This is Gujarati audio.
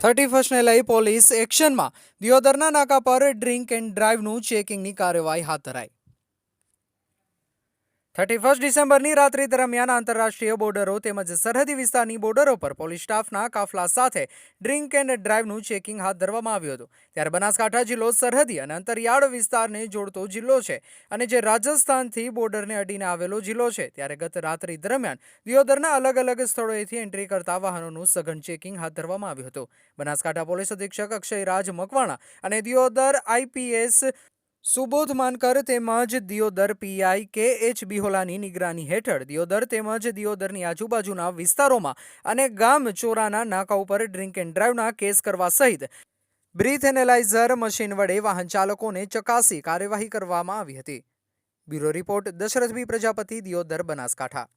31 ને લઈ પોલીસ એક્શનમાં દિયોદરના નાકા પર ડ્રિંક એન્ડ ડ્રાઈવનું ચેકિંગની કાર્યવાહી હાથ ધરાઈ। 31 ડિસેમ્બરની રાત્રિ દરમિયાન આંતરરાષ્ટ્રીય બોર્ડરો તેમજ સરહદી વિસ્તારની બોર્ડરો પર પોલીસ સ્ટાફના કાફલા સાથે ડ્રિંક એન્ડ ડ્રાઈવનું ચેકિંગ હાથ ધરવામાં આવ્યું હતું। ત્યારે બનાસકાંઠા જિલ્લો સરહદી અને અંતરિયાળ વિસ્તારને જોડતો જિલ્લો છે અને જે રાજસ્થાનથી બોર્ડરને અડીને આવેલો જિલ્લો છે। ત્યારે ગત રાત્રિ દરમિયાન દિયોદરના અલગ અલગ સ્થળોએથી એન્ટ્રી કરતા વાહનોનું સઘન ચેકિંગ હાથ ધરવામાં આવ્યું હતું। બનાસકાંઠા પોલીસ અધિક્ષક અક્ષયરાજ મકવાણા અને દિયોદર આઈપીએસ સુબોધ માનકર તેમજ દિયોદર પીઆઈ કે.એચ. બિહોલાની નિગરાની હેઠળ દિયોદર તેમજ દિયોદરની આજુબાજુના વિસ્તારોમાં અને ગામ ચોરાના નાકા ઉપર ડ્રિંક એન્ડ ડ્રાઈવના કેસ કરવા સહિત બ્રીથ એનાલાઇઝર મશીન વડે વાહન ચાલકોને ચકાસી કાર્યવાહી કરવામાં આવી હતી। બ્યુરો રિપોર્ટ દશરથ બી પ્રજાપતિ, દિયોદર, બનાસકાંઠા।